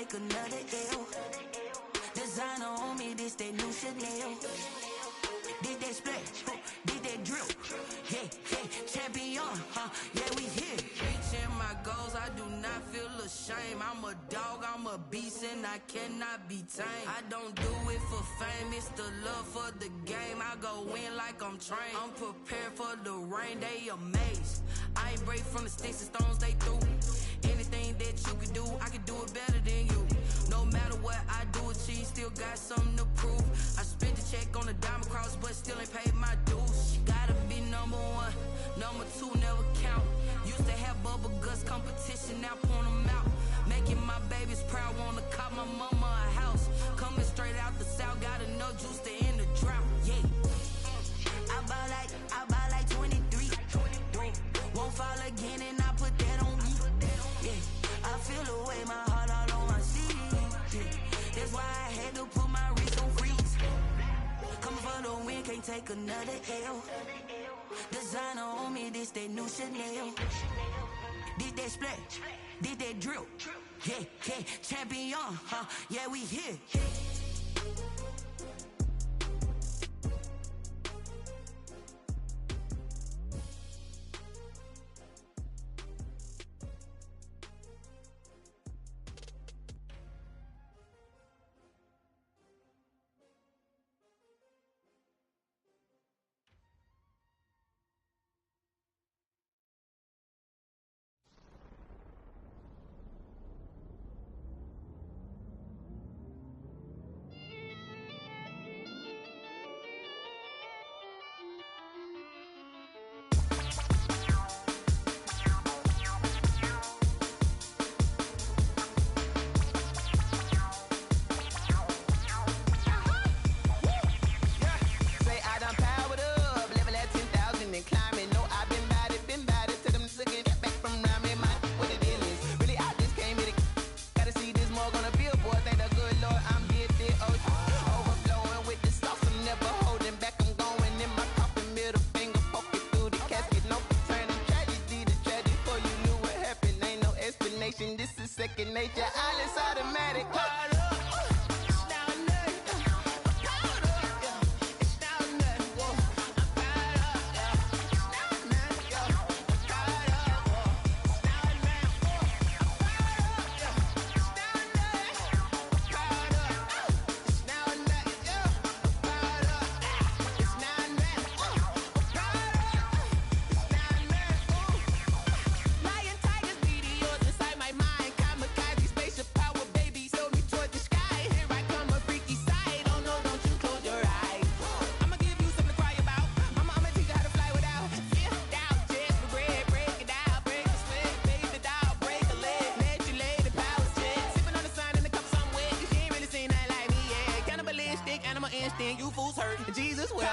take another L. Designer on me, this that new Chanel. Did that splash, did that drip. Yeah, champion, yeah, we here. Reaching my goals, I do not feel ashamed. I'm a dog, I'm a beast, and I cannot be tamed. I don't do it for fame, it's the love for the game. I go in like I'm trained. I'm prepared for the rain, they amazed. I ain't break from the sticks and stones, they through. Anything that you can do, I can do it better than you. No matter what I do, achieve, still got something to prove. I spent the check on the diamond cross, but still ain't paid my dues. Gotta be number one, number two never count. Used to have bubble guts competition, now point them out. Making my babies proud, wanna cop my mama a house. Coming straight out the south, got enough juice to end the drought. Yeah, I buy like 23. Won't fall again, and I put that on me. Yeah, I feel the way, my heart all on my sleeve. Yeah, that's why I had to put my wrist on freeze. Coming for the win, can't take another L. Designer on me, this that new Chanel. Did that splash, did that drip. Yeah, champion, yeah, we here. This is second nature, all is automatic. You fools hurt, Jesus will.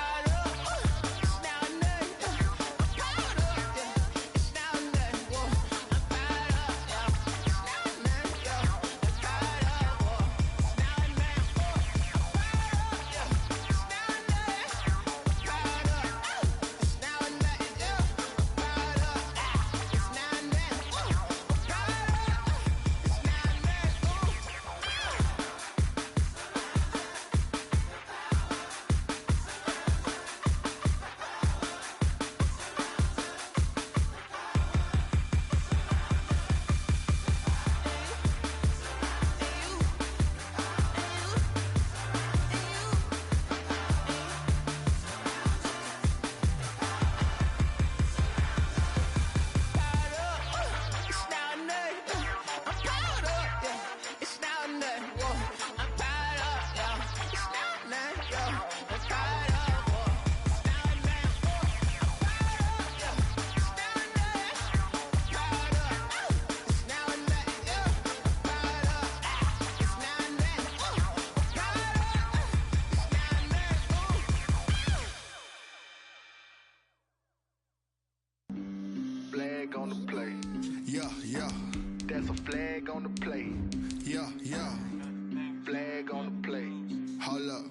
Flag on the play. Yeah. That's a flag on the play. Yeah. Flag on the play. Hold up.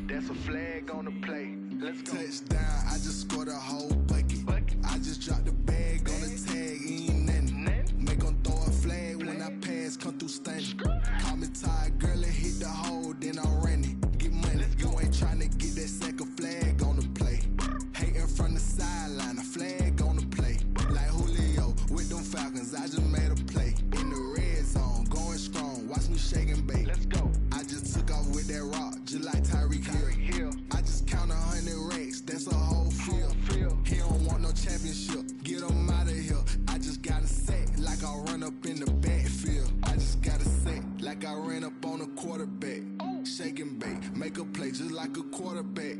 That's a flag on the play. Let's go. Touchdown, I just scored a whole bucket. I just dropped the bag on the tag, ain't nothing. Make 'em throw a flag when I pass, come through stunning. make a play just like a quarterback.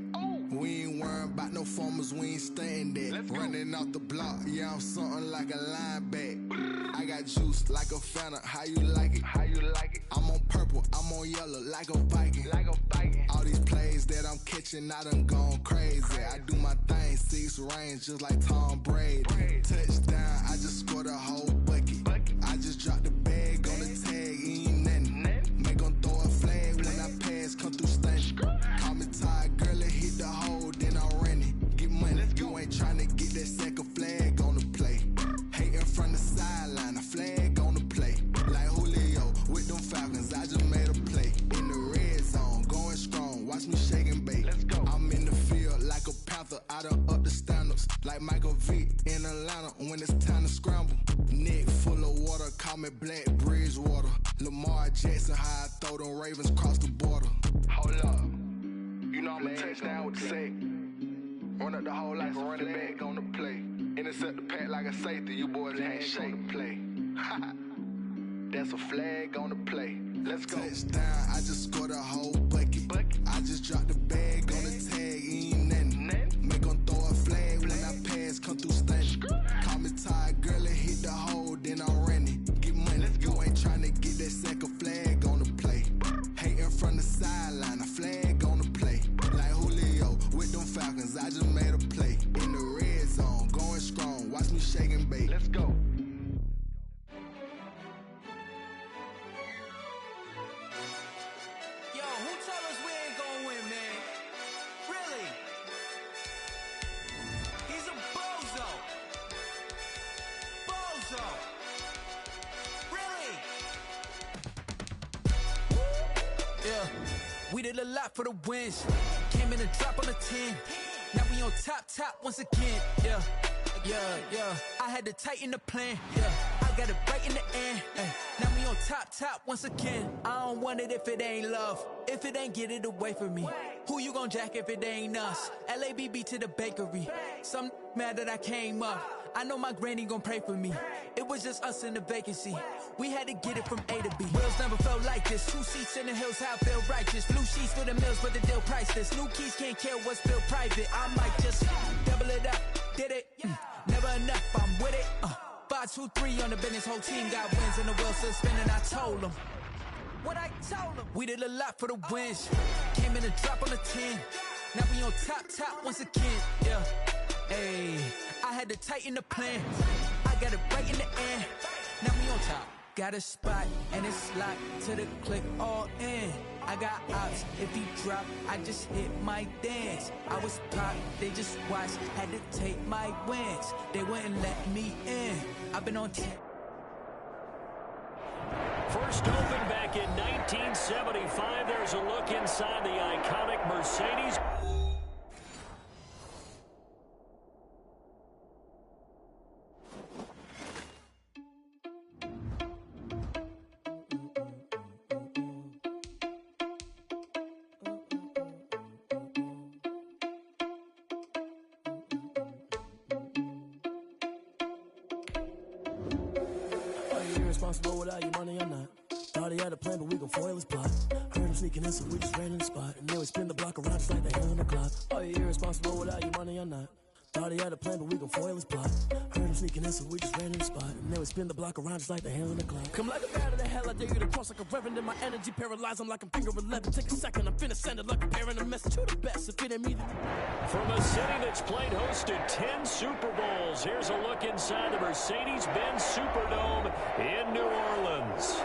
We ain't worrying about no formers, we ain't staying there. Running off the block, yeah, I'm something like a linebacker. I got juice like a Fanta, how you like it? How you like it? I'm on purple, I'm on yellow like a Viking. Like a Viking. All these plays that I'm catching, I done gone crazy. I do my thing, 6 range just like Tom Brady. Touchdown, I just scored a whole bucket. I just dropped the bag on the tag, ain't nothing. Make 'em throw a flag when I pass, come through stunning. Call me tired, girl, it hit the hole, then I ran it. Get money, you ain't tryna get that second flag on the play. Hating from the sideline, a flag on the play. Like Julio with them Falcons, I just made a play. In the red zone, going strong, watch me shake and bake. I'm in the field like a panther, I done up the standards. Like Michael Vick in Atlanta when it's time to scramble. Neck full of water, call me Black Bridgewater. Lamar Jackson, how I throw them Ravens across the border. Hold up. You know I'm a touchdown with the sack. Run up the whole life and run it back on the play. Intercept the pack like a safety, you boys ain't shake. Play. That's a flag on the play. Let's go. Touchdown, I just scored a whole bucket. I just dropped the bag on the tag, ain't nothing. Make 'em throw a flag when I pass, come through stunning. Call me tired, girl, it hit the hole, then I ran it. Get money, you ain't tryna get that second flag on the play. Hating from the sideline, a flag on the play. Like Julio with them Falcons, I just made a play. In the red zone, going strong, watch me shake and bake. Let's go. Yo, who told us we ain't gonna win, man? Really? He's a bozo. Bozo. Really? Yeah, we did a lot for the wins. Came in and drop on the 10. Now we on top once again. Yeah. I had to tighten the plan. Yeah, I got it right in the end. Now we on top once again. I don't want it if it ain't love. If it ain't, get it away from me. Who you gon' jack if it ain't us? LABB to the bakery. Some mad that I came up. I know my granny gon' pray for me. It was just us in the vacancy. We had to get it from A to B. Wheels never felt like this. 2 seats in the hills, how I feel righteous. Blue sheets for the mills, but the deal priceless. New keys can't care what's built private. I might just double it up. Did it? Never enough, I'm with it. 5, 2, 3 on the business. Whole team got wins and the wheels still spinning. I told them what I told them. We did a lot for the wins. Came in and drop on the 10. Now we on top once again. Yeah. Hey, I had to tighten the plan. I got it right in the end. Now we on top. Got a spot and it's locked to the click all in. I got ops, if he drop, I just hit my dance. I was pop, they just watched, had to take my wins. They wouldn't let me in. I've been on 10. First opened back in 1975. There's a look inside the iconic Mercedes. Responsible without your money or not. Thought he had a plan, but we gon' foil his plot. Heard him sneaking in, so we just ran in the spot. And then we spin the block around just like the hell on the clock. Are you irresponsible without your money or not? Thought he had a plan, but we gon' foil his plot. Heard him sneaking in, so we just ran in the spot. And then we spin the block around just like the hell on the clock. Come like a bat of the hell, I dare you to cross like a reverend. In my energy paralyzed, I'm like I'm finger 11. Take a second, I'm finna send it like a parent. A message to the best, if it ain't me. From a city that's played host to 10 Super Bowls, here's a look inside the Mercedes-Benz Superdome in New Orleans.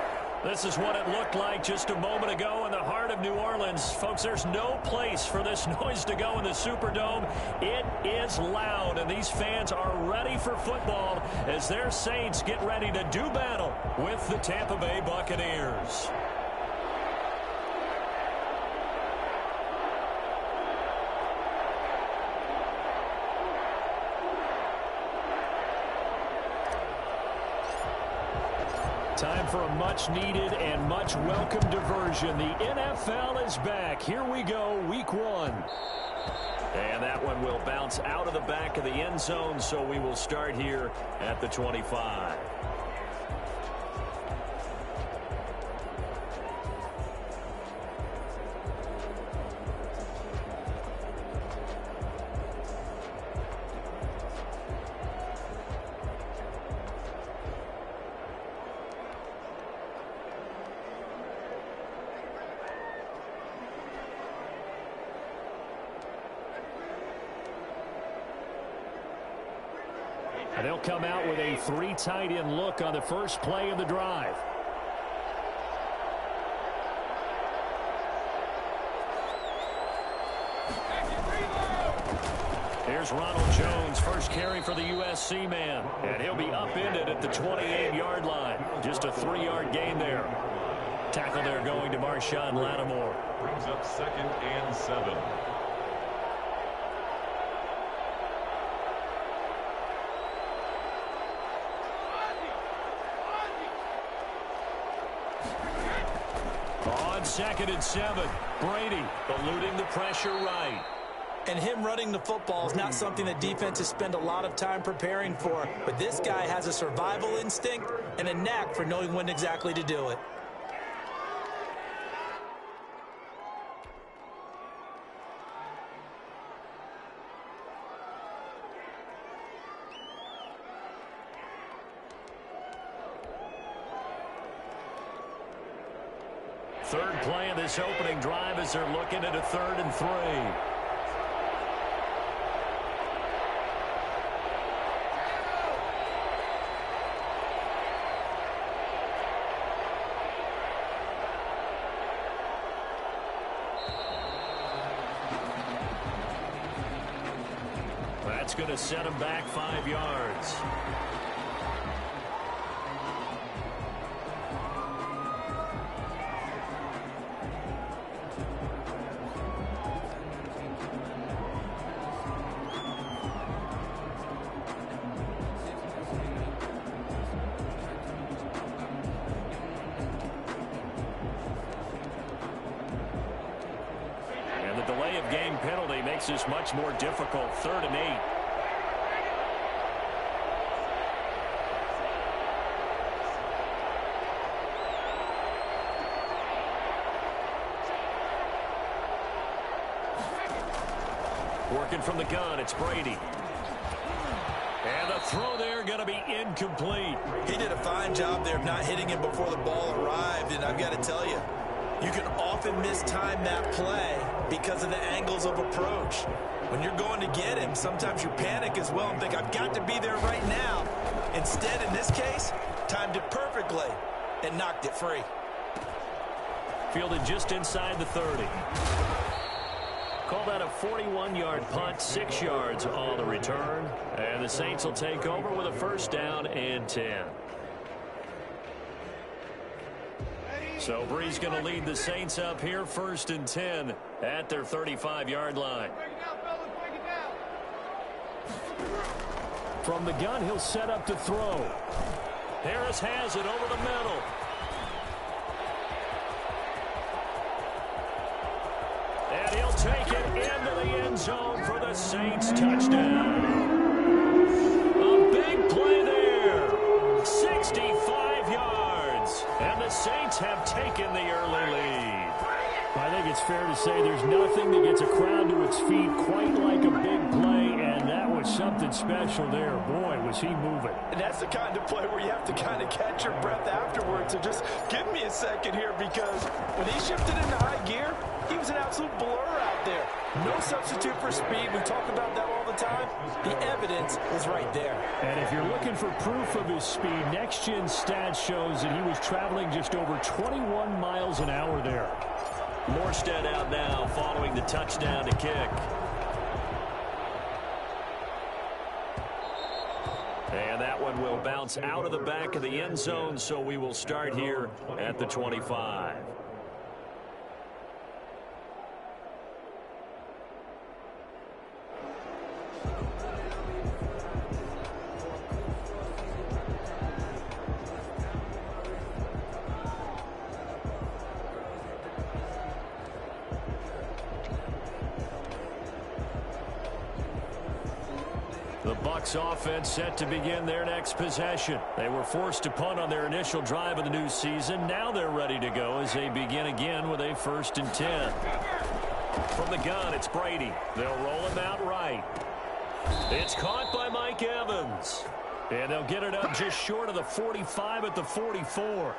This is what it looked like just a moment ago in the heart of New Orleans. Folks, there's no place for this noise to go in the Superdome. It is loud, and these fans are ready for football as their Saints get ready to do battle with the Tampa Bay Buccaneers. Time for a much-needed and much-welcome diversion. The NFL is back. Here we go, week 1. And that one will bounce out of the back of the end zone, so we will start here at the 25. They'll come out with a 3 tight end look on the first play of the drive. Here's Ronald Jones, first carry for the USC man. And he'll be upended at the 28-yard line. Just a 3-yard gain there. Tackle there going to Marshawn Lattimore. Brings up 2nd and 7. On 2nd and 7, Brady eluding the pressure right. And him running the football is not something that defenses spend a lot of time preparing for. But this guy has a survival instinct and a knack for knowing when exactly to do it. Third play of this opening drive as they're looking at a 3rd and 3. That's going to set him back 5 yards. And the delay of game penalty makes this much more difficult. 3rd and 8. Working from the gun, it's Brady. And the throw there going to be incomplete. He did a fine job there of not hitting him before the ball arrived, and I've got to tell you, you can often mistime that play because of the angles of approach. When you're going to get him, sometimes you panic as well and think, I've got to be there right now. Instead, in this case, timed it perfectly and knocked it free. Fielded just inside the 30. Call that a 41-yard punt, 6 yards on the return. And the Saints will take over with a 1st down and 10. So Brees going to lead the Saints up here, 1st and 10 at their 35-yard line. From the gun, he'll set up to throw. Harris has it over the middle. And he'll take it into the end zone for the Saints touchdown. A big play there. 65 yards. And the Saints have taken the early lead. I think it's fair to say there's nothing that gets a crowd to its feet quite like a big play, and that was something special there. Boy, was he moving. And that's the kind of play where you have to kind of catch your breath afterwards. So just give me a second here, because when he shifted into high gear, he was an absolute blur out there. No substitute for speed. We talk about that all the time. The evidence is right there. And if you're looking for proof of his speed, Next Gen Stats shows that he was traveling just over 21 miles an hour there. Morstead out now following the touchdown to kick. And that one will bounce out of the back of the end zone, so we will start here at the 25. The Bucs offense set to begin their next possession. They were forced to punt on their initial drive of the new season. Now they're ready to go as they begin again with a 1st and 10. From the gun, it's Brady. They'll roll him out right. It's caught by Mike Evans. And they'll get it up just short of the 45 at the 44.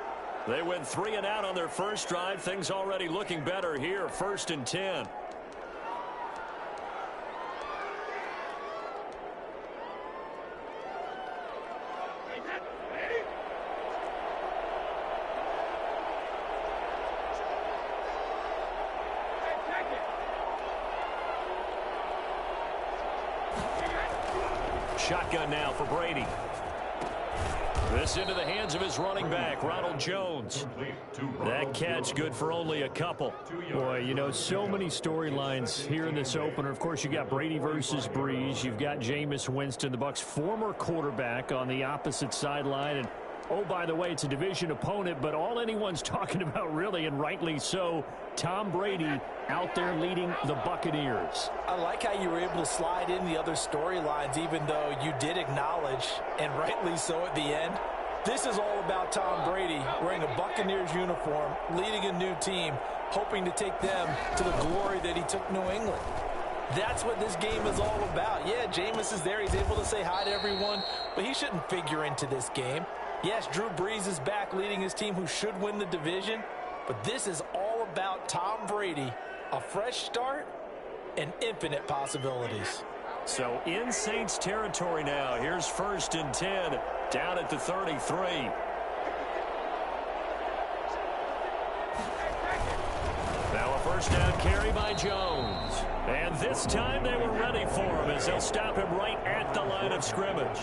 They went 3 and out on their first drive. Things already looking better here. 1st and 10. shotgun now for Brady. This into the hands of his running back, Ronald Jones. That catch good for only a couple. Boy, you know, so many storylines here in this opener. Of course, you got Brady versus Breeze. You've got Jameis Winston, the Bucs' former quarterback, on the opposite sideline. And, oh, by the way, it's a division opponent, but all anyone's talking about really, and rightly so, Tom Brady out there leading the Buccaneers. I like how you were able to slide in the other storylines, even though you did acknowledge, and rightly so at the end, this is all about Tom Brady wearing a Buccaneers uniform, leading a new team, hoping to take them to the glory that he took New England. That's what this game is all about. Yeah, Jameis is there. He's able to say hi to everyone, but he shouldn't figure into this game. Yes, Drew Brees is back leading his team who should win the division, but this is all about Tom Brady, a fresh start and infinite possibilities. So in Saints territory now. Here's 1st and 10 down at the 33. Now a first down carry by Jones. And this time they were ready for him as they'll stop him right at the line of scrimmage.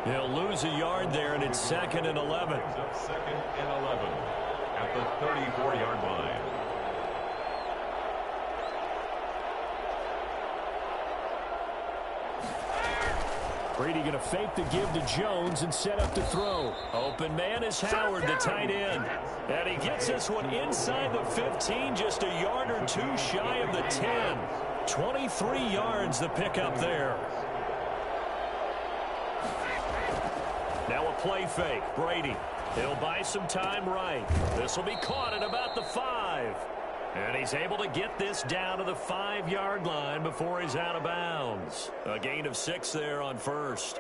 He'll lose a yard there, and it's 2nd and 11. 2nd and 11 at the 34-yard line. Brady going to fake the give to Jones and set up to throw. Open man is Howard, the tight end. And he gets this one inside the 15, just a yard or two shy of the 10. 23 yards the pickup there. Now a play fake. Brady. He'll buy some time right. This will be caught at about the 5. And he's able to get this down to the 5-yard line before he's out of bounds. A gain of 6 there on first.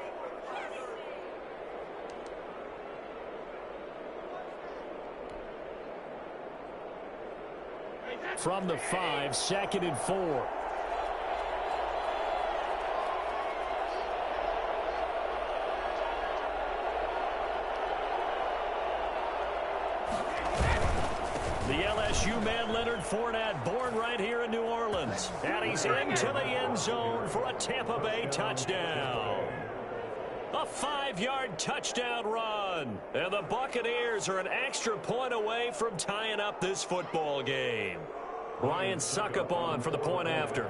From the 5, 2nd and 4. The LSU man, Leonard Fournette, born right here in New Orleans. And he's into the end zone for a Tampa Bay touchdown. A 5-yard touchdown run. And the Buccaneers are an extra point away from tying up this football game. Ryan Succop on for the point after.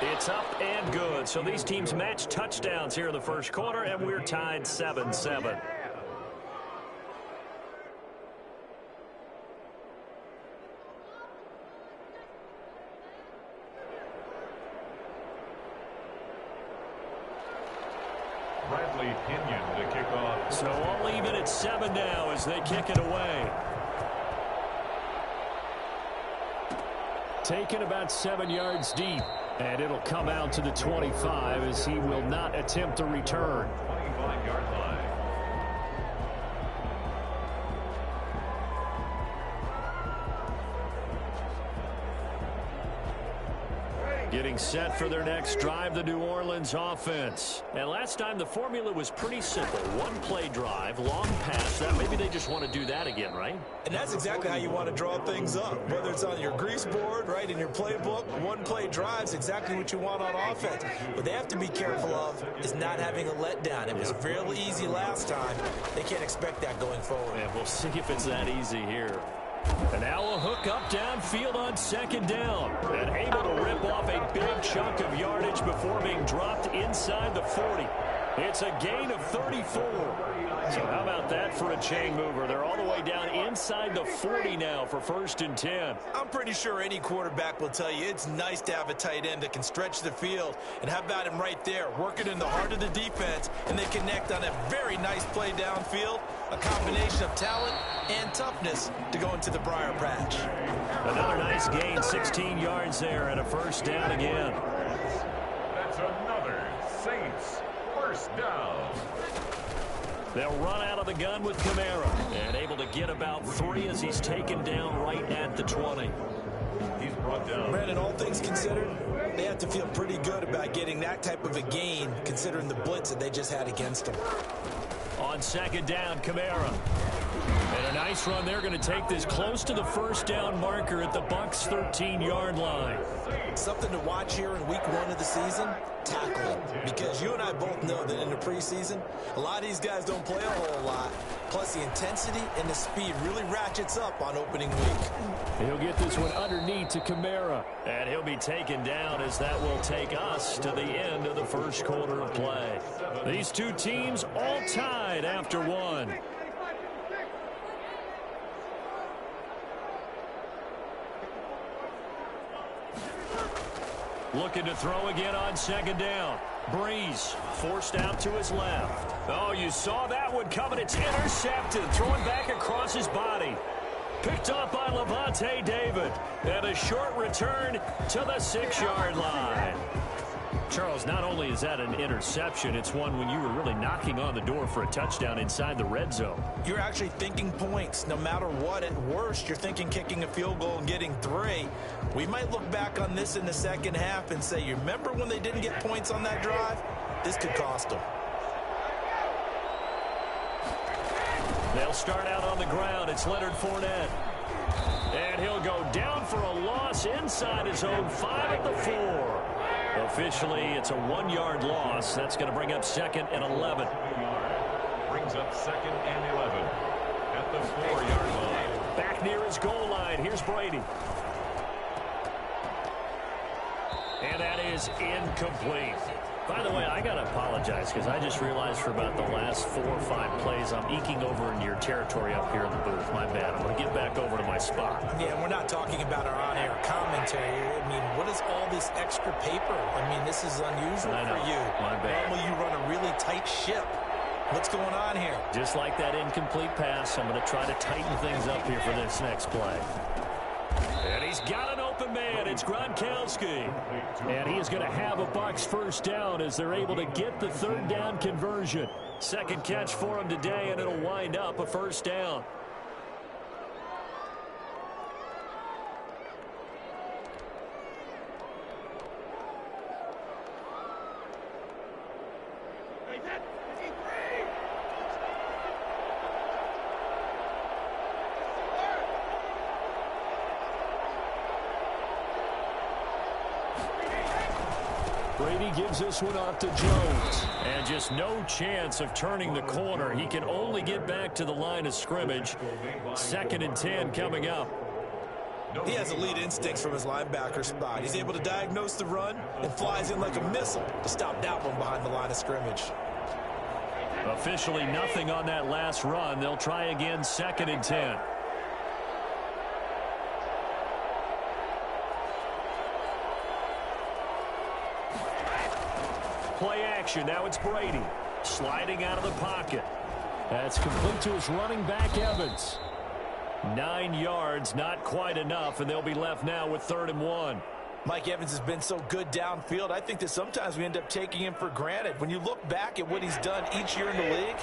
It's up and good. So these teams match touchdowns here in the first quarter, and we're tied 7-7. Bradley Pinion to kick off. So all even at 7 now as they kick it away. Taken about 7 yards deep. And it'll come out to the 25 as he will not attempt a return. 25-yard line. Getting set for their next drive, the New Orleans offense. And last time the formula was pretty simple. One play drive, long pass. That maybe they just want to do that again, right? And that's exactly how you want to draw things up. Whether it's on your grease board, right, in your playbook, one play drive's exactly what you want on offense. What they have to be careful of is not having a letdown. It was real easy last time. They can't expect that going forward. And we'll see if it's that easy here. And now a hook up downfield on 2nd down. And able to rip off a big chunk of yardage before being dropped inside the 40. It's a gain of 34. So how about that for a chain mover? They're all the way down inside the 40 now for 1st and 10. I'm pretty sure any quarterback will tell you it's nice to have a tight end that can stretch the field. And how about him right there, working in the heart of the defense, and they connect on a very nice play downfield. A combination of talent and toughness to go into the briar patch. Another nice gain, 16 yards there, and a 1st down again. That's another Saints 1st down. They'll run out of the gun with Kamara, and able to get about 3 as he's taken down right at the 20. He's brought down. Brandon, all things considered, they have to feel pretty good about getting that type of a gain, considering the blitz that they just had against them. On 2nd down, Kamara. And a nice run there, going to take this close to the first down marker at the Bucs' 13-yard line. Something to watch here in week 1 of the season, tackling. Because you and I both know that in the preseason, a lot of these guys don't play a whole lot. Plus, the intensity and the speed really ratchets up on opening week. He'll get this one underneath to Kamara. And he'll be taken down as that will take us to the end of the first quarter of play. These two teams all tied after one. Looking to throw again on second down. Breeze forced out to his left. Oh, you saw that one coming. It's intercepted. Throwing back across his body. Picked up by Lavonte David. And a short return to the 6-yard line. Charles, not only is that an interception, it's one when you were really knocking on the door for a touchdown inside the red zone. You're actually thinking points. No matter what, at worst, you're thinking kicking a field goal and getting 3. We might look back on this in the second half and say, you remember when they didn't get points on that drive? This could cost them. They'll start out on the ground. It's Leonard Fournette. And he'll go down for a loss inside his own 5 at the 4. Officially, it's a 1-yard loss. That's going to bring up 2nd and 11. Brings up 2nd and 11 at the 4-yard line. Back near his goal line. Here's Brady. And that is incomplete. By the way, I got to apologize because I just realized for about the last 4 or 5 plays, I'm eking over into your territory up here in the booth. My bad. I'm going to get back over to my spot. Yeah, we're not talking about our on-air commentary. I mean, what is all this extra paper? I mean, this is unusual for you. My bad. Normally, you run a really tight ship. What's going on here? Just like that incomplete pass, I'm going to try to tighten things up here for this next play. And he's got an open man. It's Gronkowski. And he is going to have a Bucs first down as they're able to get the 3rd down conversion. Second catch for him today, and it'll wind up a first down. Brady gives this one off to Jones. And just no chance of turning the corner. He can only get back to the line of scrimmage. 2nd and 10 coming up. He has elite instincts from his linebacker spot. He's able to diagnose the run and flies in like a missile to stop that one behind the line of scrimmage. Officially nothing on that last run. They'll try again 2nd and 10. Play action. Now it's Brady. Sliding out of the pocket. That's complete to his running back, Evans. 9 yards, not quite enough, and they'll be left now with 3rd and 1. Mike Evans has been so good downfield. I think that sometimes we end up taking him for granted. When you look back at what he's done each year in the league,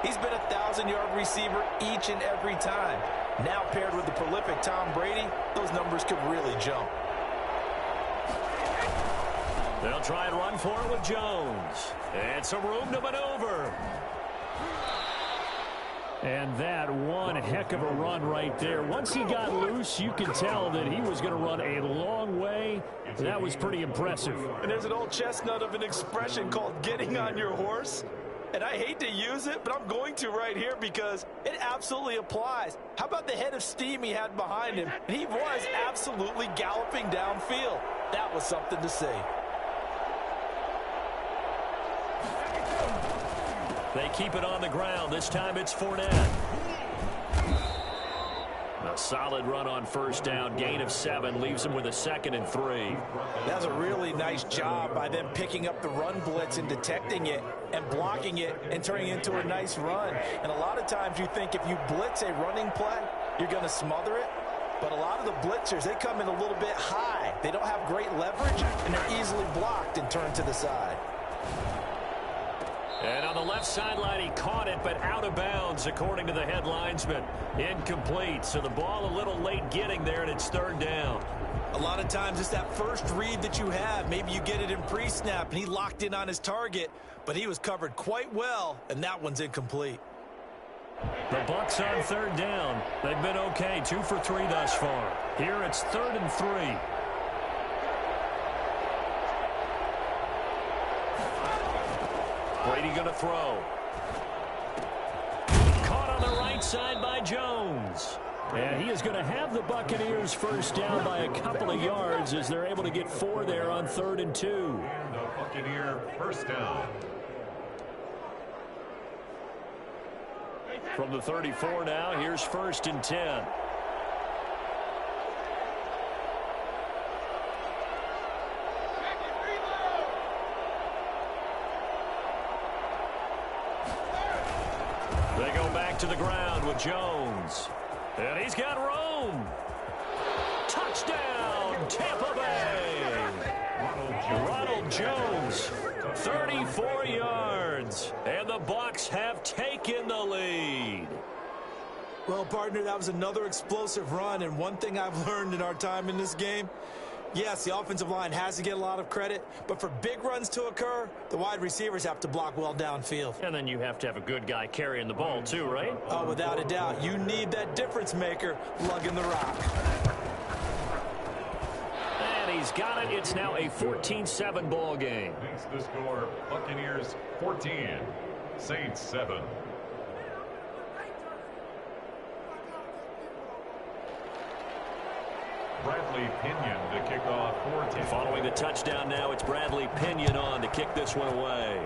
he's been a 1,000-yard receiver each and every time. Now paired with the prolific Tom Brady, those numbers could really jump. They'll try and run for it with Jones. And some room to maneuver. And that one heck of a run right there. Once he got loose, you could tell that he was going to run a long way. That was pretty impressive. And there's an old chestnut of an expression called getting on your horse. And I hate to use it, but I'm going to right here because it absolutely applies. How about the head of steam he had behind him? And he was absolutely galloping downfield. That was something to see. They keep it on the ground. This time it's Fournette. A solid run on first down. Gain of 7 leaves him with a 2nd and 3. That was a really nice job by them picking up the run blitz and detecting it and blocking it and turning it into a nice run. And a lot of times you think if you blitz a running play, you're going to smother it. But a lot of the blitzers, they come in a little bit high. They don't have great leverage, and they're easily blocked and turned to the side. And on the left sideline, he caught it, but out of bounds, according to the head linesman. Incomplete, so the ball a little late getting there, and it's 3rd down. A lot of times it's that first read that you have. Maybe you get it in pre-snap, and he locked in on his target, but he was covered quite well, and that one's incomplete. The Bucs on third down. They've been okay, 2 for 3 thus far. Here it's 3rd and 3. Brady going to throw. Caught on the right side by Jones. And he is going to have the Buccaneers first down by a couple of yards as they're able to get 4 there on 3rd and 2. And the Buccaneer first down. From the 34 now, here's 1st and 10. They go back to the ground with Jones. And he's got Rome. Touchdown, Tampa Bay. Ronald Jones, 34 yards. And the Bucs have taken the lead. Well, partner, that was another explosive run. And one thing I've learned in our time in this game, yes, the offensive line has to get a lot of credit, but for big runs to occur, the wide receivers have to block well downfield. And then you have to have a good guy carrying the ball too, right? Oh, without a doubt. You need that difference maker lugging the rock. And he's got it. It's now a 14-7 ball game. Makes the score Buccaneers 14, Saints 7. Bradley Pinion to kick off for Tampa. Following the touchdown now, it's Bradley Pinion on to kick this one away.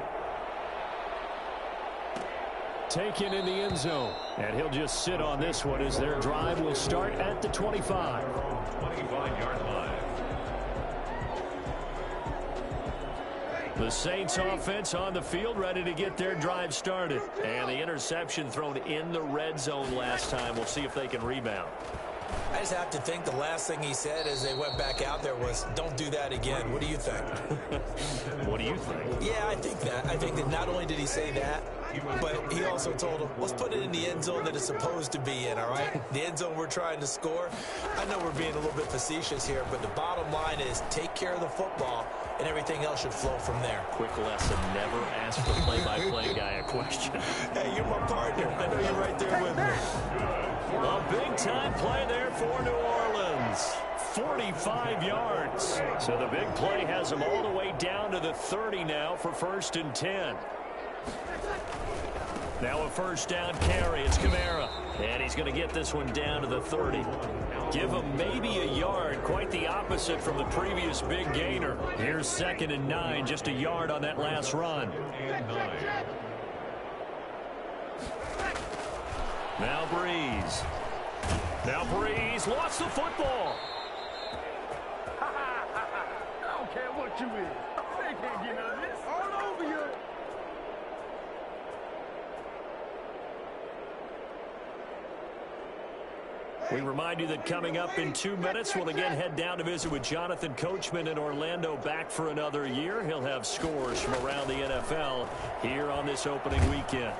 Taken in the end zone. And he'll just sit on this one as their drive will start at the 25. 25-yard line. The Saints offense on the field ready to get their drive started. And the interception thrown in the red zone last time. We'll see if they can rebound. I just have to think the last thing he said as they went back out there was, don't do that again. What do you think? What do you think? Yeah, I think that. I think that not only did he say that, but he also told him, let's put it in the end zone that it's supposed to be in, all right? The end zone we're trying to score. I know we're being a little bit facetious here, but the bottom line is take care of the football, and everything else should flow from there. Quick lesson, never ask the play-by-play guy a question. Hey, you're my partner. I know you're right there with me. A big-time play there for New Orleans. 45 yards. So the big play has them all the way down to the 30 now for 1st and 10. Now a first down carry. It's Kamara. And he's going to get this one down to the 30. Give him maybe a yard. Quite the opposite from the previous big gainer. Here's 2nd and 9. Just a yard on that last run. Now Breeze. Now Breeze lost the football. I don't care what you is. They can't get none of this. All over you. We remind you that coming up in 2 minutes, we'll again head down to visit with Jonathan Coachman in Orlando, back for another year. He'll have scores from around the NFL here on this opening weekend.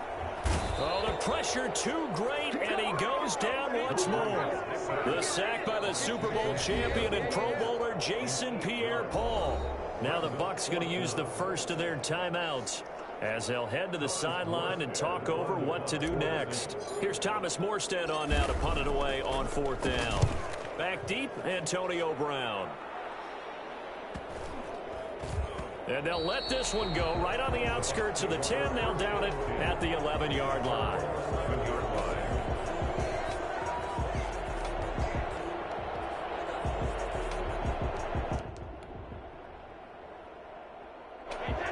Oh, the pressure too great, and he goes down once more. The sack by the Super Bowl champion and Pro Bowler Jason Pierre-Paul. Now the Bucs going to use the first of their timeouts as they'll head to the sideline and talk over what to do next. Here's Thomas Morstead on now to punt it away on 4th down. Back deep, Antonio Brown. And they'll let this one go right on the outskirts of the 10. They'll down it at the 11-yard line.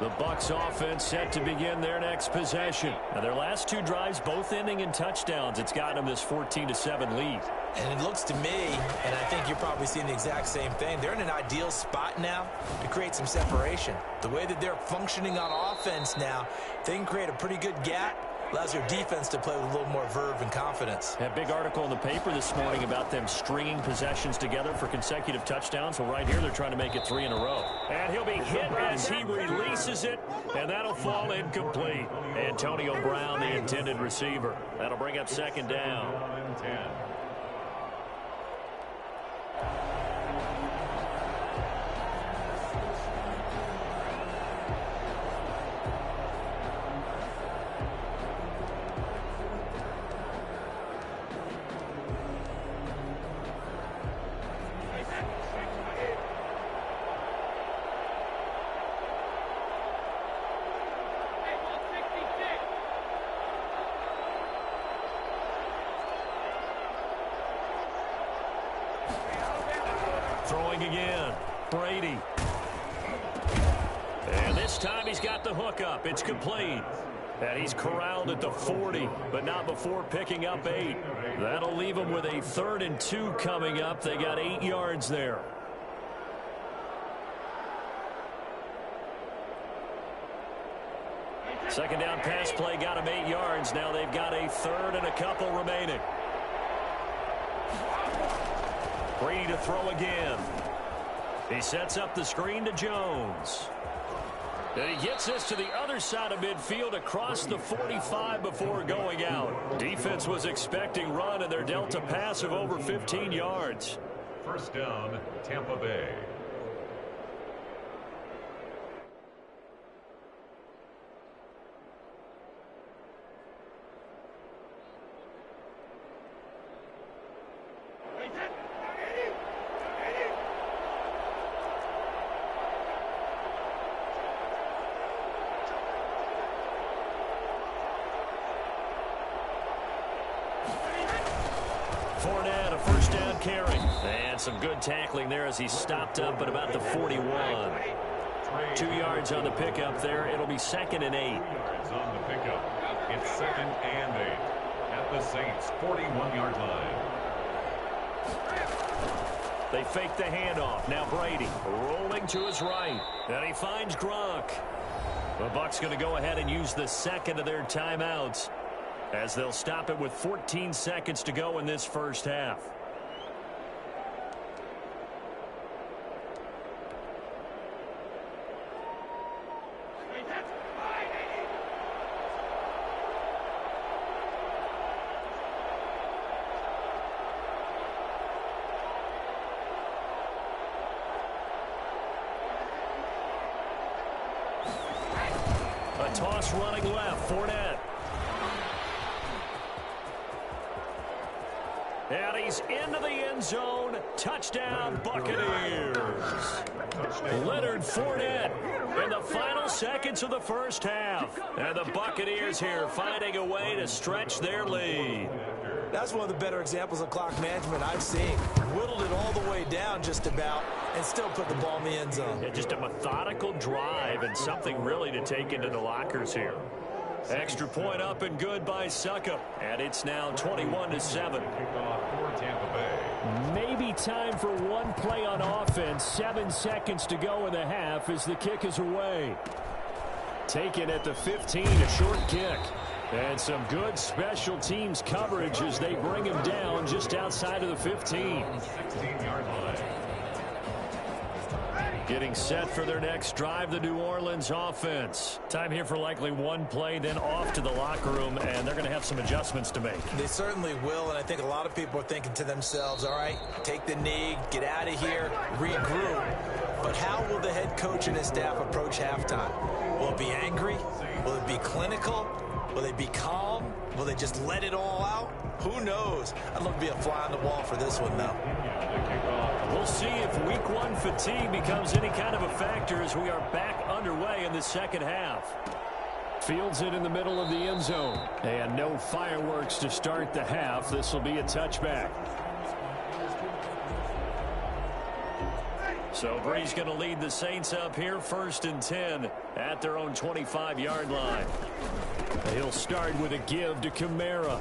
The Bucs offense set to begin their next possession. Now their last 2 drives both ending in touchdowns. It's gotten them this 14-7 lead. And it looks to me, and I think you're probably seeing the exact same thing, they're in an ideal spot now to create some separation. The way that they're functioning on offense now, they can create a pretty good gap. Allows their defense to play with a little more verve and confidence. That big article in the paper this morning about them stringing possessions together for consecutive touchdowns. Well, right here, they're trying to make it 3 in a row. And he'll be hit as he releases it, and that'll fall incomplete. Antonio Brown, the intended receiver. That'll bring up 2nd down. 10. throwing again. Brady. And this time he's got the hook up. It's complete. And he's corralled at the 40, but not before picking up 8. That'll leave him with a 3rd and 2 coming up. They got 8 yards there. Second down pass play got him 8 yards. Now they've got a 3rd and a couple remaining. Brady to throw again. He sets up the screen to Jones. And he gets this to the other side of midfield across the 45 before going out. Defense was expecting run, and they're dealt a pass of over 15 yards. First down, Tampa Bay. Fournette, a first down carry. And some good tackling there as he stopped up at about the 41. 2 yards on the pickup there. It'll be 2nd and 8. 2 yards on the pickup. It's 2nd and 8 at the Saints' 41-yard line. They fake the handoff. Now Brady rolling to his right. And he finds Gronk. The Bucs going to go ahead and use the second of their timeouts, as they'll stop it with 14 seconds to go in this first half. A toss running left. Fournette. And he's into the end zone. Touchdown, Buccaneers. Leonard Fournette in the final seconds of the first half. And the Buccaneers here finding a way to stretch their lead. That's one of the better examples of clock management I've seen. Whittled it all the way down just about and still put the ball in the end zone. Yeah, just a methodical drive and something really to take into the lockers here. Extra point up and good by Succop. And it's now 21-7. Maybe time for one play on offense. 7 seconds to go in the half as the kick is away. Taken at the 15, a short kick. And some good special teams coverage as they bring him down just outside of the 15. 16-yard line. Getting set for their next drive, the New Orleans offense. Time here for likely one play, then off to the locker room, and they're going to have some adjustments to make. They certainly will, and I think a lot of people are thinking to themselves, all right, take the knee, get out of here, regroup. But how will the head coach and his staff approach halftime? Will it be angry? Will it be clinical? Will they be calm? Will they just let it all out? Who knows? I'd love to be a fly on the wall for this one, though. We'll see if week one fatigue becomes any kind of a factor as we are back underway in the second half. Fields it in the middle of the end zone. And no fireworks to start the half. This will be a touchback. So Bree's going to lead the Saints up here 1st and 10 at their own 25-yard line. He'll start with a give to Kamara.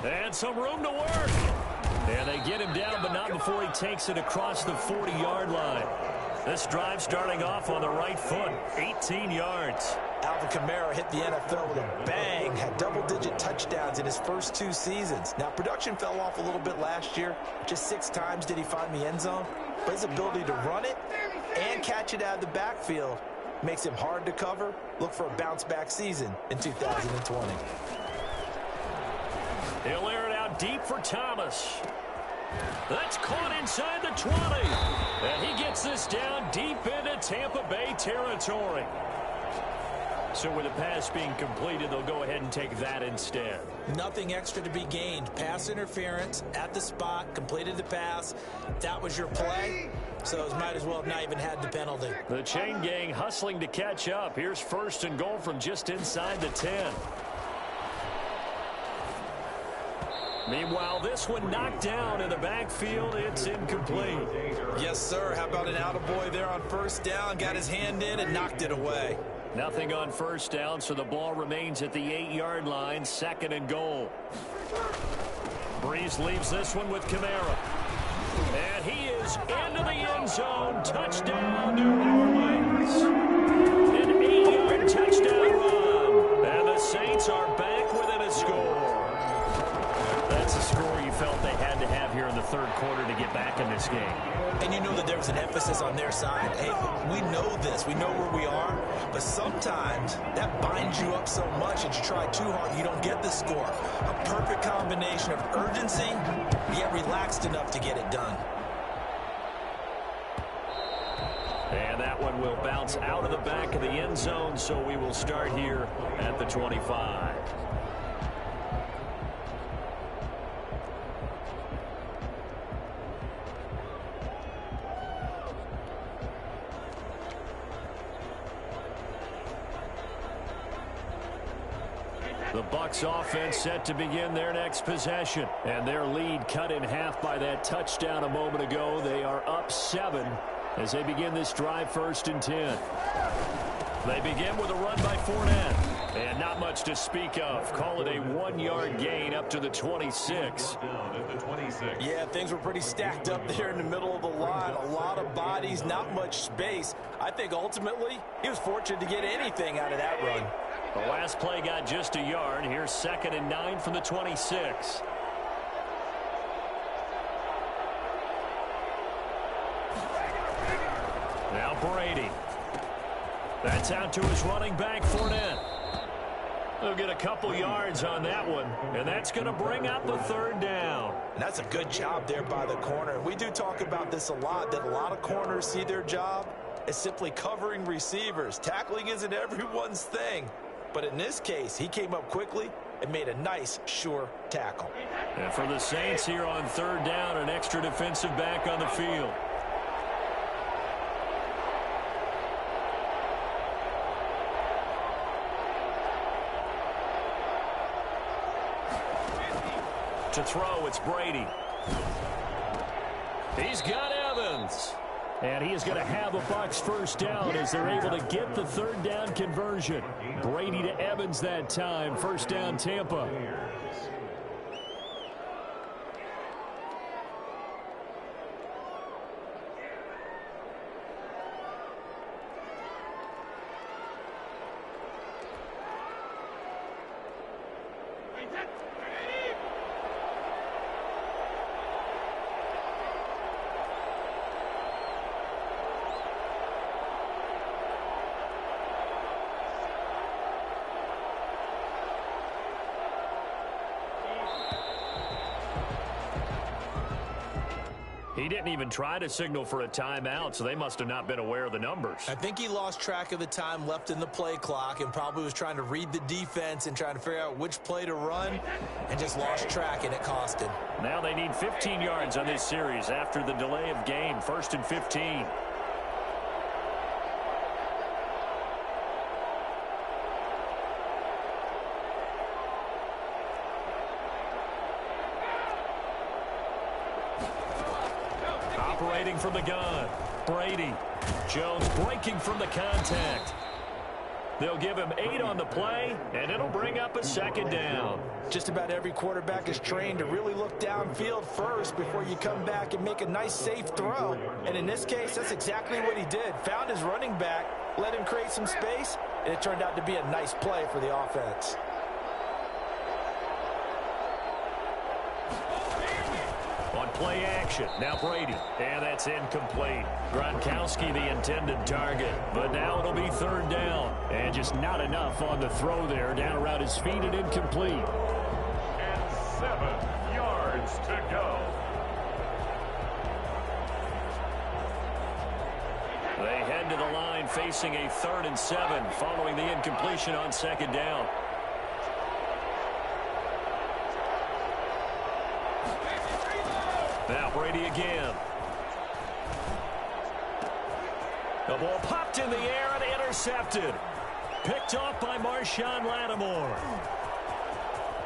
And some room to work. And they get him down, but not before he takes it across the 40-yard line. This drive starting off on the right foot, 18 yards. Alvin Kamara hit the NFL with a bang, had double-digit touchdowns in his first 2 seasons. Now, production fell off a little bit last year. Just 6 times did he find the end zone. But his ability to run it and catch it out of the backfield makes him hard to cover. Look for a bounce-back season in 2020. He'll air it out deep for Thomas. That's caught inside the 20. And he gets this down deep into Tampa Bay territory. So with the pass being completed, they'll go ahead and take that instead. Nothing extra to be gained. Pass interference at the spot, completed the pass. That was your play, so it might as well have not even had the penalty. The chain gang hustling to catch up. Here's 1st and goal from just inside the 10. Meanwhile, this one knocked down in the backfield. It's incomplete. Yes, sir. How about an attaboy there on first down? Got his hand in and knocked it away. Nothing on first down, so the ball remains at the 8-yard line, 2nd and goal. Breeze leaves this one with Kamara. And he is into the end zone. Touchdown, New Orleans. An 8-yard touchdown run. And the Saints are back within a score. That's a score you felt they had to have here in the third quarter to get back in this game. And you know that there's an emphasis on their side. Hey, we know this. We know where we are. But sometimes that binds you up so much that you try too hard, you don't get the score. A perfect combination of urgency, yet relaxed enough to get it done. And that one will bounce out of the back of the end zone, so we will start here at the 25. The Bucs offense set to begin their next possession. And their lead cut in half by that touchdown a moment ago. They are up 7 as they begin this drive, 1st and 10. They begin with a run by Fournette. And not much to speak of. Call it a 1-yard gain up to the 26. Yeah, things were pretty stacked up there in the middle of the line. A lot of bodies, not much space. I think ultimately he was fortunate to get anything out of that run. The last play got just a yard. Here's 2nd and 9 from the 26. Now Brady. That's out to his running back, Fournette. They'll get a couple yards on that one, and that's going to bring up the 3rd down. And that's a good job there by the corner. We do talk about this a lot, that a lot of corners see their job as simply covering receivers. Tackling isn't everyone's thing. But in this case, he came up quickly and made a nice, sure tackle. And for the Saints here on 3rd down, an extra defensive back on the field. To throw, it's Brady. He's got Evans. And he is going to have a Bucs 1st down as they're able to get the 3rd down conversion. Brady to Evans that time. 1st down, Tampa. He didn't even try to signal for a timeout, so they must have not been aware of the numbers. I think he lost track of the time left in the play clock and probably was trying to read the defense and trying to figure out which play to run and just lost track, and it cost him. Now they need 15 yards on this series after the delay of game. 1st and 15. Operating from the gun, Brady. Jones breaking from the contact. They'll give him 8 on the play, and it'll bring up a 2nd down. Just about every quarterback is trained to really look downfield first before you come back and make a nice, safe throw. And in this case, that's exactly what he did. Found his running back, let him create some space, and it turned out to be a nice play for the offense. On play action, now Brady, and that's incomplete. Gronkowski the intended target, but now it'll be 3rd down. And just not enough on the throw there, down around his feet and incomplete. And 7 yards to go. They head to the line facing a 3rd and 7 following the incompletion on 2nd down. Now Brady again. The ball popped in the air and intercepted. Picked off by Marshawn Lattimore.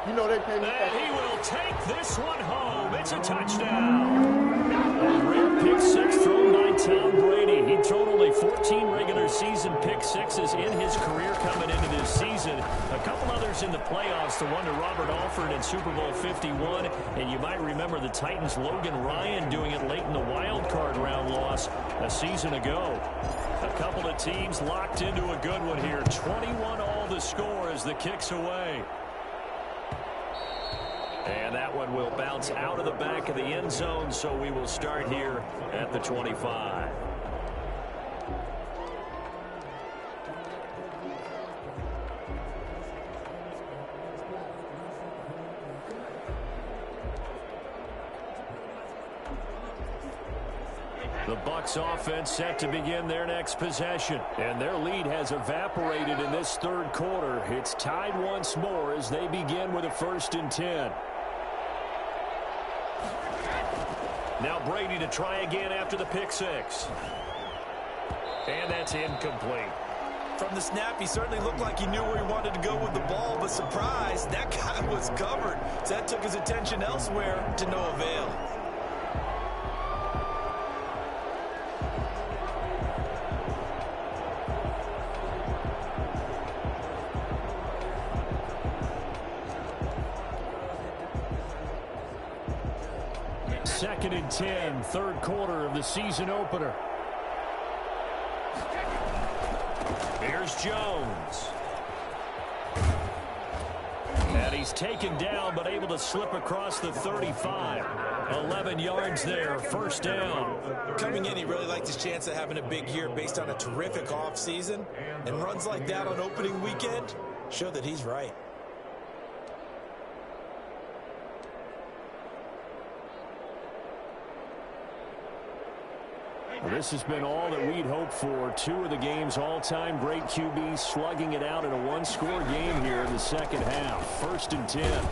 You know they pay me. And he will take this one home. It's a touchdown. A rare pick six thrown by Tom Brady. He'd thrown only 14 regular season pick sixes in his career coming into this season. A couple others in the playoffs, the one to Robert Alford in Super Bowl 51. And you might remember the Titans' Logan Ryan doing it late in the wild card round loss a season ago. A couple of teams locked into a good one here. 21 all the score as the kick's away. And that one will bounce out of the back of the end zone, so we will start here at the 25. The Bucs offense set to begin their next possession, and their lead has evaporated in this third quarter. It's tied once more as they begin with a 1st and 10. Now Brady to try again after the pick six. And that's incomplete. From the snap, he certainly looked like he knew where he wanted to go with the ball, but surprise, that guy was covered. So that took his attention elsewhere to no avail. Second and 10, third quarter of the season opener. Here's Jones. And he's taken down, but able to slip across the 35. 11 yards there, 1st down. Coming in, he really liked his chance of having a big year based on a terrific offseason. And runs like that on opening weekend show that he's right. This has been all that we'd hoped for. 2 of the game's all-time great QBs slugging it out in a one-score game here in the second half. 1st and 10.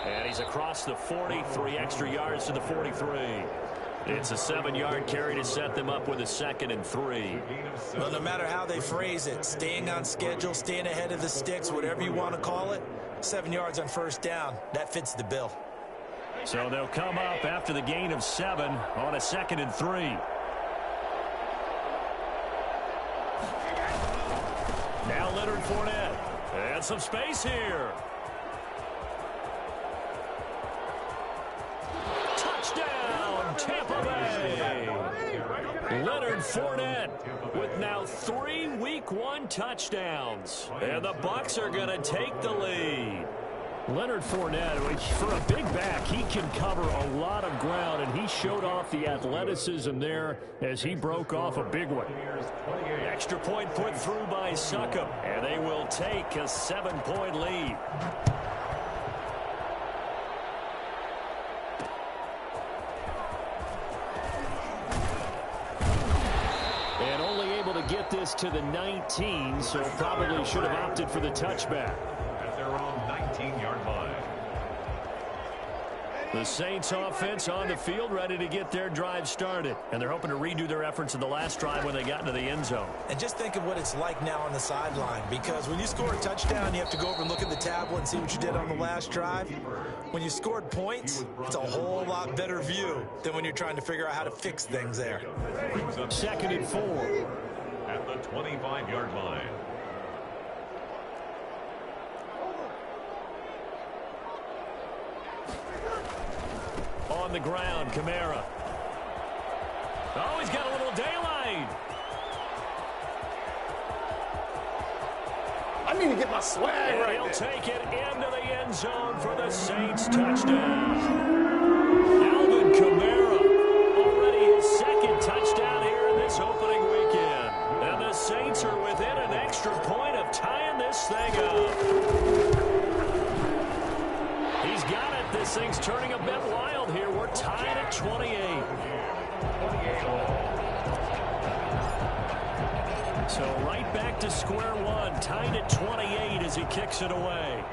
And he's across the 40, 3 extra yards to the 43. It's a 7-yard carry to set them up with a 2nd and 3. Well, no matter how they phrase it, staying on schedule, staying ahead of the sticks, whatever you want to call it, 7 yards on 1st down, that fits the bill. So they'll come up after the gain of 7 on a 2nd and 3. Now Leonard Fournette. And some space here. Touchdown, Tampa Bay. Leonard Fournette with now 3 Week 1 touchdowns. And the Bucs are going to take the lead. Leonard Fournette, for a big back, he can cover a lot of ground, and he showed off the athleticism there as he broke off a big one. Extra point put through by Succop, and they will take a 7-point lead. And only able to get this to the 19, so probably should have opted for the touchback. At their own 19-yard line. The Saints offense on the field, ready to get their drive started. And they're hoping to redo their efforts in the last drive when they got into the end zone. And just think of what it's like now on the sideline, because when you score a touchdown, you have to go over and look at the tablet and see what you did on the last drive. When you scored points, it's a whole lot better view than when you're trying to figure out how to fix things there. 2nd and 4. At the 25-yard line. On the ground, Kamara. Oh, he's got a little daylight. I need to get my swag And right he'll there. take it into the end zone for the Saints touchdown. Alvin Kamara, already his 2nd touchdown here in this opening weekend. And the Saints are within an extra point of tying this thing up. He's got it. This thing's turning a bit wild here. We're tied at 28. So right back to square one, tied at 28 as he kicks it away.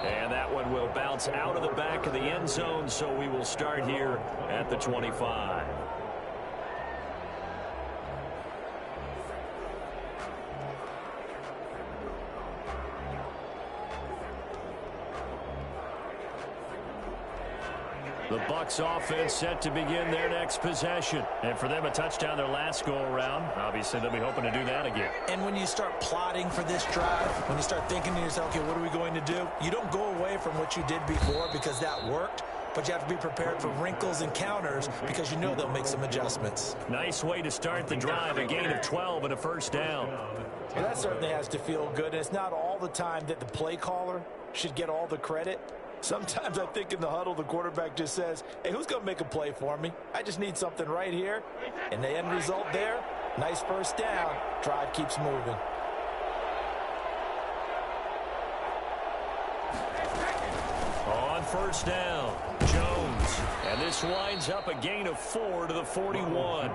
And that one will bounce out of the back of the end zone, so we will start here at the 25. The Bucs offense set to begin their next possession. And for them, a touchdown their last go-around. Obviously, they'll be hoping to do that again. And when you start plotting for this drive, when you start thinking to yourself, okay, what are we going to do? You don't go away from what you did before because that worked, but you have to be prepared for wrinkles and counters because you know they'll make some adjustments. Nice way to start the drive, a gain of 12 and a first down. Well, that certainly has to feel good. And it's not all the time that the play caller should get all the credit. Sometimes I think in the huddle, the quarterback just says, hey, who's going to make a play for me? I just need something right here. And the end result there, nice first down. Drive keeps moving. On first down, Jones. And this winds up a gain of 4 to the 41.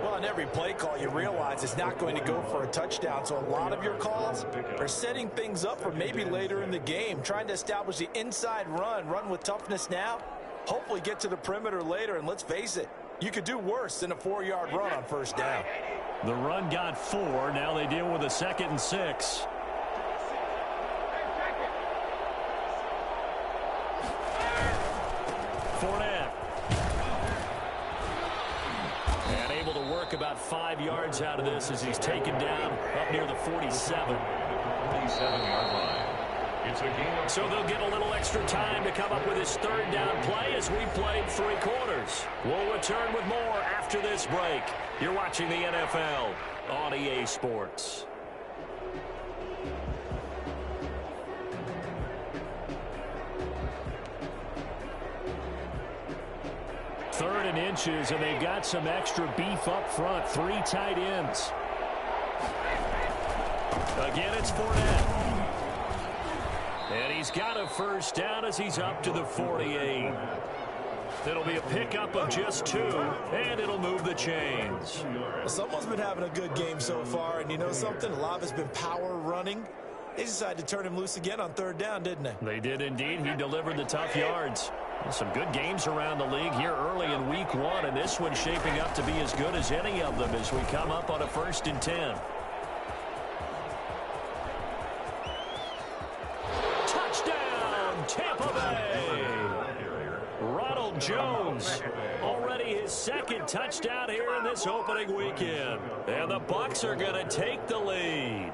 Well, on every play call, you realize it's not going to go for a touchdown. So a lot of your calls are setting things up for maybe later in the game, trying to establish the inside run with toughness now, hopefully get to the perimeter later. And let's face it, you could do worse than a 4-yard run on first down. The run got 4. Now they deal with a 2nd and 6. Fournette. And able to work about 5 yards out of this as he's taken down up near the 47. 47-yard line. It's a game. So they'll get a little extra time to come up with his 3rd down play as we played 3 quarters. We'll return with more after this break. You're watching the NFL on EA Sports. Third and inches, and they've got some extra beef up front. 3 tight ends. Again, it's Fournette. And he's got a first down as he's up to the 48. It'll be a pickup of just 2, and it'll move the chains. Well, someone's been having a good game so far, and you know something? A lot of it's been power running. They decided to turn him loose again on 3rd down, didn't they? They did indeed. He delivered the tough yards. Some good games around the league here early in week 1, and this one's shaping up to be as good as any of them as we come up on a 1st and 10. Touchdown, Tampa Bay! Ronald Jones, already his 2nd touchdown here in this opening weekend. And the Bucs are going to take the lead.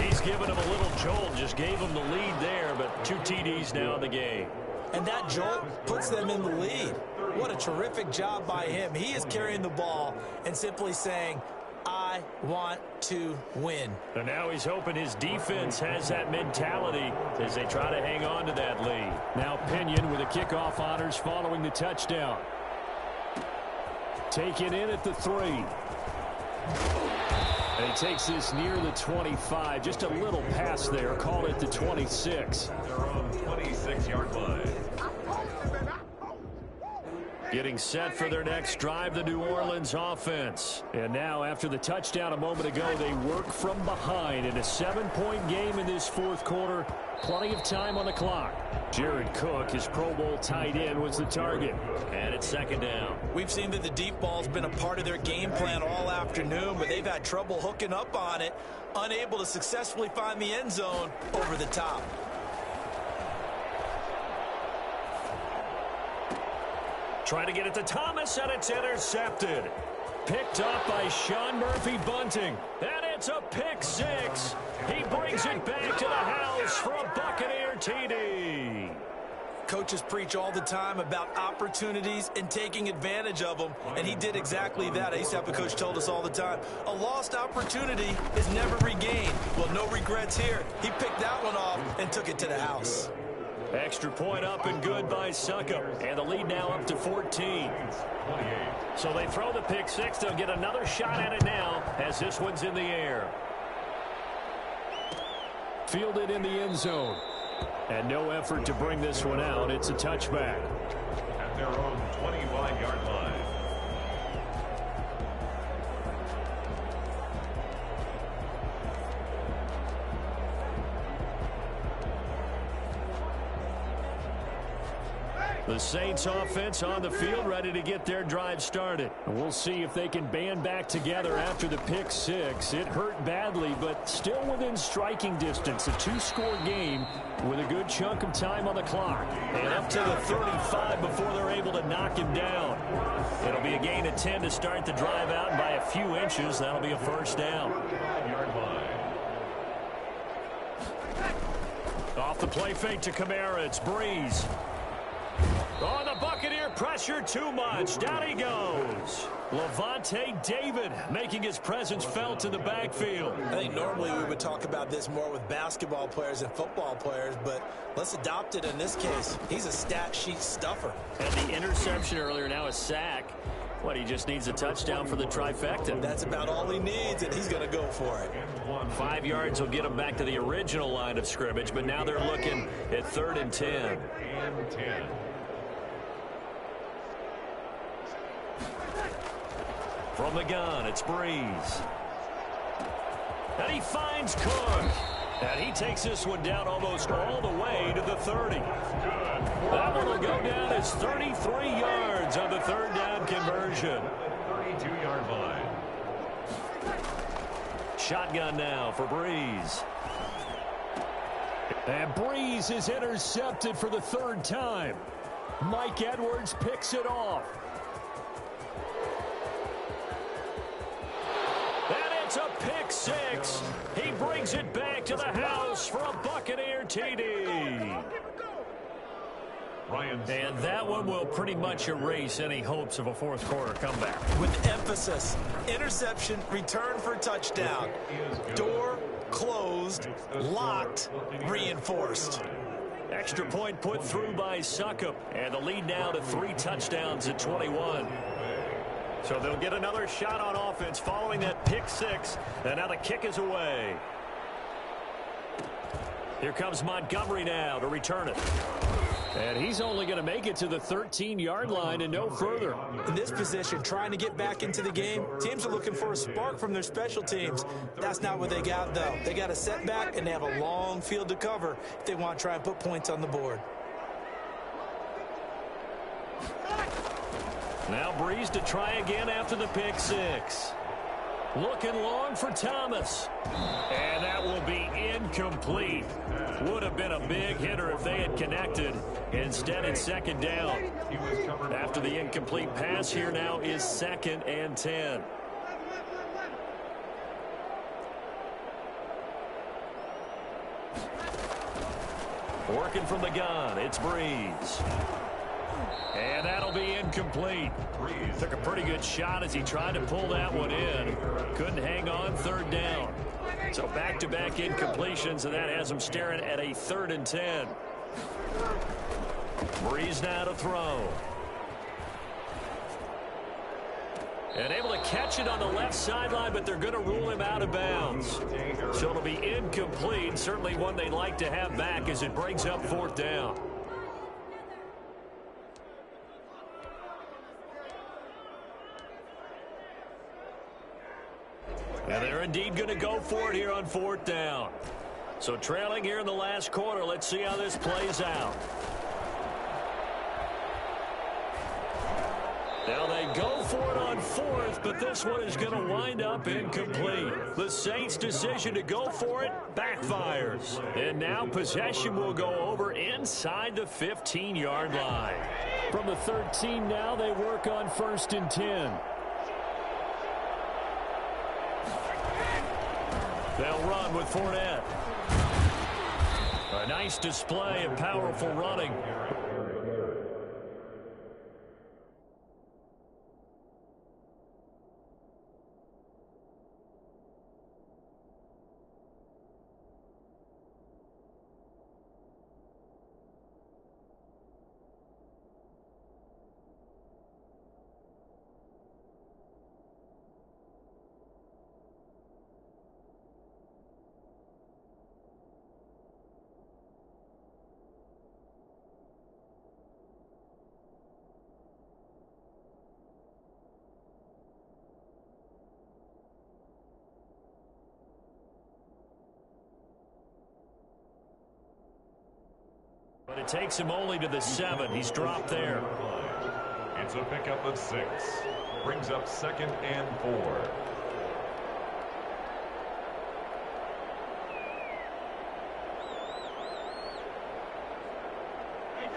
He's given him a little jolt, just gave him the lead there, but 2 TDs now in the game. And that jolt puts them in the lead. What a terrific job by him. He is carrying the ball and simply saying, I want to win. And now he's hoping his defense has that mentality as they try to hang on to that lead. Now Pinion with the kickoff honors following the touchdown. Taken in at the 3. And he takes this near the 25. Just a little pass there. Call it the 26. Their own 26-yard line. Getting set for their next drive, the New Orleans offense. And now, after the touchdown a moment ago, they work from behind in a 7-point game in this 4th quarter. Plenty of time on the clock. Jared Cook, his Pro Bowl tight end, was the target. And it's 2nd down. We've seen that the deep ball's been a part of their game plan all afternoon, but they've had trouble hooking up on it, unable to successfully find the end zone over the top. Trying to get it to Thomas, and it's intercepted. Picked up by Sean Murphy-Bunting. And it's a pick 6. He brings it back to the house for a Buccaneer TD. Coaches preach all the time about opportunities and taking advantage of them, and he did exactly that. I used to have a coach told us all the time, a lost opportunity is never regained. Well, no regrets here. He picked that one off and took it to the house. Extra point up and good by Succop. And the lead now up to 14. So they throw the pick 6. They'll get another shot at it now as this one's in the air. Fielded in the end zone. And no effort to bring this one out. It's a touchback. At their own 25-yard line. The Saints offense on the field, ready to get their drive started. We'll see if they can band back together after the pick six. It hurt badly, but still within striking distance. A two-score game with a good chunk of time on the clock. And up to the 35 before they're able to knock him down. It'll be a gain of 10 to start the drive out, and by a few inches, that'll be a first down. Off the play fake to Kamara, it's Breeze. Oh, the Buccaneer pressure too much. Down he goes. Levante David making his presence felt in the backfield. I think normally we would talk about this more with basketball players and football players, but let's adopt it in this case. He's a stat sheet stuffer. And the interception earlier, now a sack. What, he just needs a touchdown for the trifecta. That's about all he needs, and he's going to go for it. 5 yards will get him back to the original line of scrimmage, but now they're looking at 3rd and 10. From the gun, it's Breeze. And he finds Cook. And he takes this one down almost all the way to the 30. That one will go down as 33 yards on the 3rd down conversion. 32-yard line. Shotgun now for Breeze. And Breeze is intercepted for the 3rd time. Mike Edwards picks it off. It's a pick six. He brings it back to the house for a Buccaneer TD. And that one will pretty much erase any hopes of a fourth quarter comeback. With emphasis, interception, return for touchdown. Door closed, locked, reinforced. Extra point put through by Succop. And the lead now to 3 touchdowns at 21. So they'll get another shot on offense following that pick six. And now the kick is away. Here comes Montgomery now to return it. And he's only going to make it to the 13-yard line and no further. In this position, trying to get back into the game, teams are looking for a spark from their special teams. That's not what they got, though. They got a setback, and they have a long field to cover if they want to try and put points on the board. Now Breeze to try again after the pick six. Looking long for Thomas. And that will be incomplete. Would have been a big hitter if they had connected. Instead, it's 2nd down. After the incomplete pass, here now is 2nd and 10. Working from the gun, it's Breeze. And that'll be incomplete. Took a pretty good shot as he tried to pull that one in. Couldn't hang on, 3rd down. So back-to-back incompletions, and that has him staring at a 3rd and 10. Breeze now to throw. And able to catch it on the left sideline, but they're going to rule him out of bounds. So it'll be incomplete. Certainly one they'd like to have back as it brings up 4th down. And they're indeed going to go for it here on 4th down. So trailing here in the last quarter. Let's see how this plays out. Now they go for it on 4th, but this one is going to wind up incomplete. The Saints' decision to go for it backfires. And now possession will go over inside the 15-yard line. From the 13 now, they work on 1st and 10. They'll run with Fournette. A nice display of powerful running. But it takes him only to the 7. He's dropped there. It's a pickup of 6. Brings up 2nd and 4.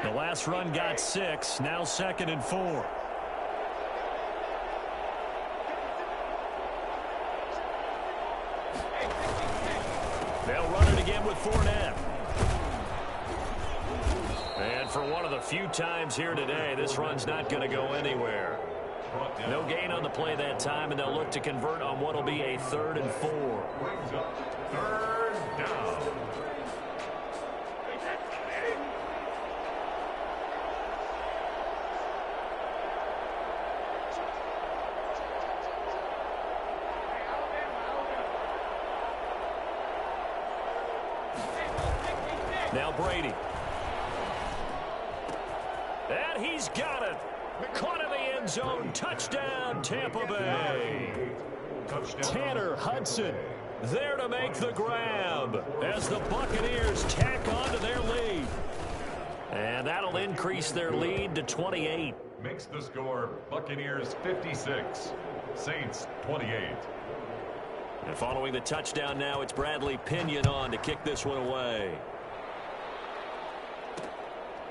The last run got 6. Now 2nd and 4. They'll run it again with Fournette. And for one of the few times here today, this run's not going to go anywhere. No gain on the play that time, and they'll look to convert on what will be a 3rd and 4. Brings up 3rd down. Now Brady. And he's got it. Caught in the end zone. Touchdown, Tampa Bay. Tanner Hudson there to make the grab as the Buccaneers tack onto their lead. And that'll increase their lead to 28. Makes the score Buccaneers 56, Saints 28. And following the touchdown now, it's Bradley Pinion on to kick this one away.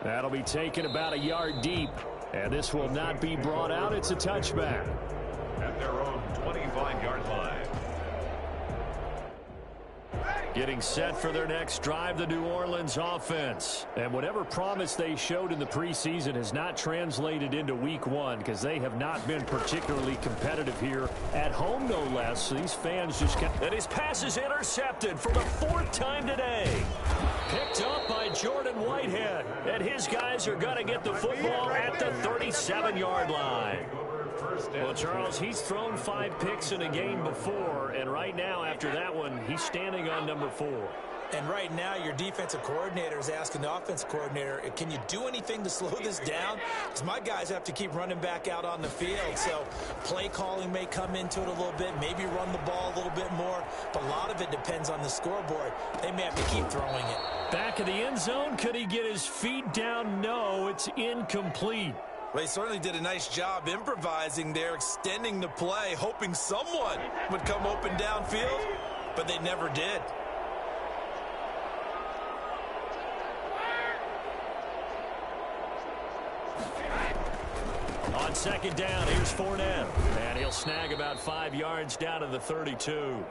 That'll be taken about a yard deep. And this will not be brought out. It's a touchback. At their own 25-yard line. Getting set for their next drive, the New Orleans offense. And whatever promise they showed in the preseason has not translated into week 1 because they have not been particularly competitive here at home, no less. So these fans just can't. And his pass is intercepted for the 4th time today. Picked up by Jordan Whitehead. And his guys are going to get the football at the 37-yard line. Well, Charles, he's thrown 5 picks in a game before, and right now, after that one, he's standing on number 4. And right now, your defensive coordinator is asking the offensive coordinator, can you do anything to slow this down? Because my guys have to keep running back out on the field. So play calling may come into it a little bit, maybe run the ball a little bit more. But a lot of it depends on the scoreboard. They may have to keep throwing it. Back of the end zone, could he get his feet down? No, it's incomplete. Well, he certainly did a nice job improvising there, extending the play, hoping someone would come open downfield, but they never did. On 2nd down, here's Fournette. And he'll snag about 5 yards down to the 32.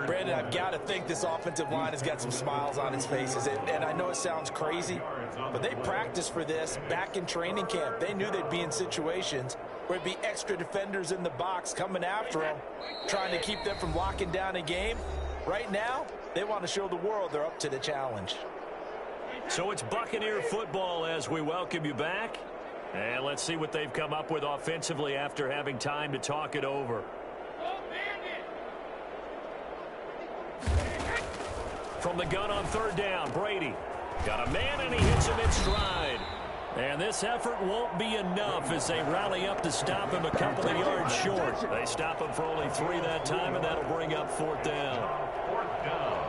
Brandon, I've got to think this offensive line has got some smiles on its faces. And I know it sounds crazy, but they practiced for this back in training camp. They knew they'd be in situations where it'd be extra defenders in the box coming after them, trying to keep them from locking down a game. Right now, they want to show the world they're up to the challenge. So it's Buccaneer football as we welcome you back. And let's see what they've come up with offensively after having time to talk it over. From the gun on 3rd down, Brady. Got a man and he hits him in stride. And this effort won't be enough as they rally up to stop him a couple of yards short. They stop him for only 3 that time, and that'll bring up 4th down. 4th down.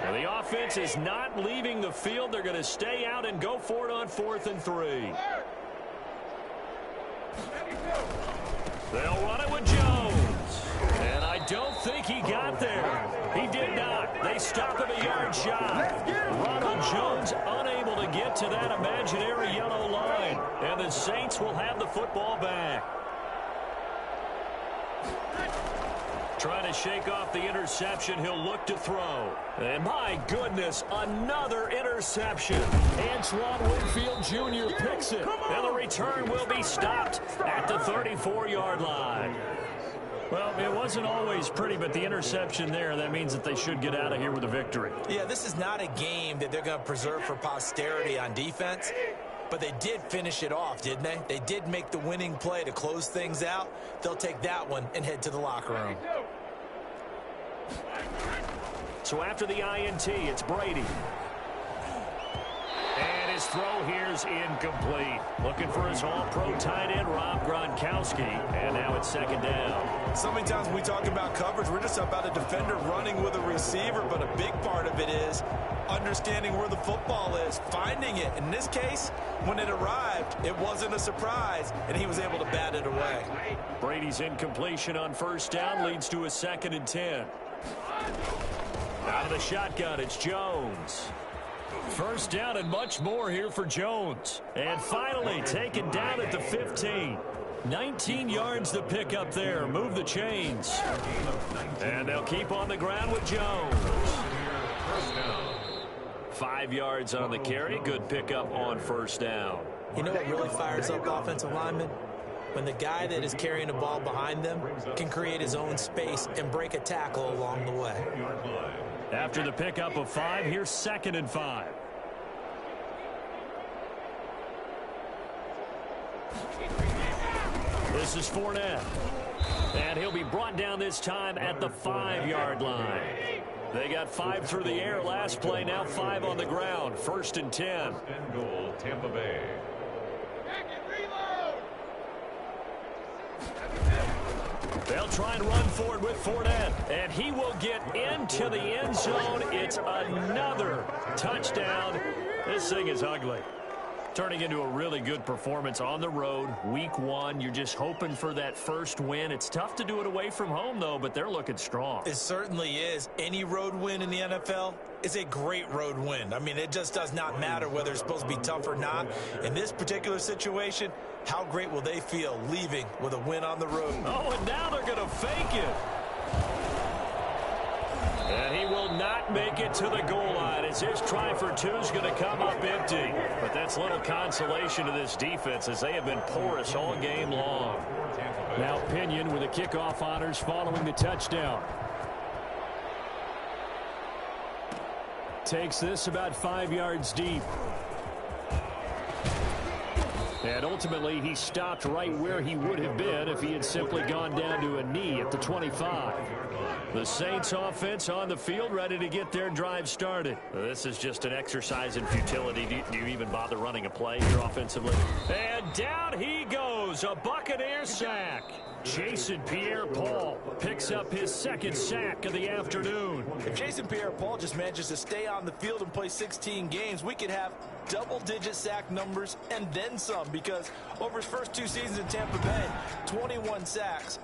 Well, the offense is not leaving the field. They're going to stay out and go for it on 4th and 3. They'll run it with Jones. And I don't think he got there. He did not. They stop him a yard shy. Ronald Jones unable to get to that imaginary yellow line. And the Saints will have the football back. Trying to shake off the interception, he'll look to throw. And my goodness, another interception. Antoine Winfield Jr. picks it. And the return will be stopped at the 34-yard line. Well, it wasn't always pretty, but the interception there, that means that they should get out of here with a victory. Yeah, this is not a game that they're going to preserve for posterity on defense. But they did finish it off, didn't they? They did make the winning play to close things out. They'll take that one and head to the locker room. So after the INT, it's Brady. And his throw here's incomplete. Looking for his all-pro tight end, Rob Gronkowski. And now it's second down. So many times when we talk about coverage, we're just about a defender running with a receiver, but a big part of it is understanding where the football is, finding it. In this case, when it arrived, it wasn't a surprise, and he was able to bat it away. Brady's incompletion on first down leads to a 2nd and 10. Out of the shotgun, it's Jones. First down and much more here for Jones. And finally taken down at the 15. 19 yards to pick up there. Move the chains. And they'll keep on the ground with Jones. 5 yards on the carry. Good pickup on first down. You know what really fires up offensive linemen? When the guy that is carrying the ball behind them can create his own space and break a tackle along the way. After the pickup of 5, here's 2nd and 5. This is Fournette. And he'll be brought down this time at the 5-yard line. They got 5 through the air last play, now 5 on the ground. 1st and 10. Goal, Tampa Bay. They'll try and run forward with Fournette. And he will get into the end zone. It's another touchdown. This thing is ugly. Turning into a really good performance on the road. Week 1, you're just hoping for that first win. It's tough to do it away from home, though, but they're looking strong. It certainly is. Any road win in the NFL is a great road win. I mean, it just does not matter whether it's supposed to be tough or not. In this particular situation, how great will they feel leaving with a win on the road? Oh, and now they're going to fake it. And he will not make it to the goal line as his try for 2 is going to come up empty. But that's little consolation to this defense as they have been porous all game long. Now Pinion with the kickoff honors following the touchdown. Takes this about 5 yards deep. And ultimately, he stopped right where he would have been if he had simply gone down to a knee at the 25. The Saints offense on the field, ready to get their drive started. This is just an exercise in futility. Do you even bother running a play here offensively? And down he goes, a Buccaneer sack. Jason Pierre-Paul picks up his 2nd sack of the afternoon. If Jason Pierre-Paul just manages to stay on the field and play 16 games, we could have double-digit sack numbers and then some, because over his first 2 seasons in Tampa Bay, 21 sacks.